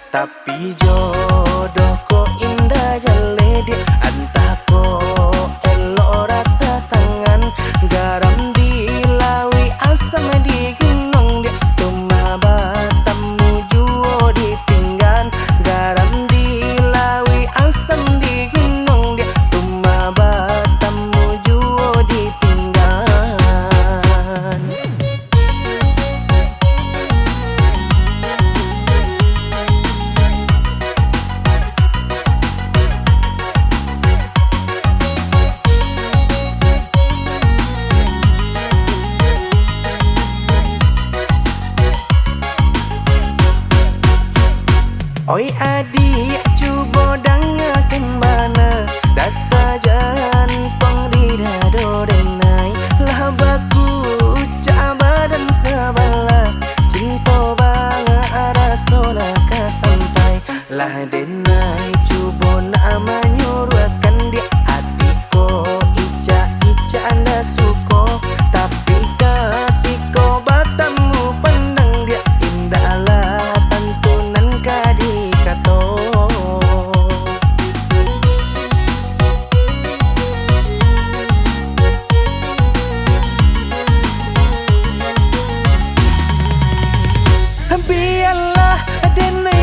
Tapi jodoh ko indah jale dia, entah ko elok rata tangan. Garam dilawi asam di gunung dia, tumah batamu juo di pinggan. Garam dilawi asam di gunung dia, tumah batamu juo di pinggan. Oi adik cuba dengarkan mana data jantung di dado denai. Lah baku ucap badan sebelah, cinta bangga rasona sampai. Lah denai cuba nak menyuruhkan dia, hatiku ica anda suko. Tapi ketika batamu pandang dia, indahlah tantunan kadi kato. Biarlah denai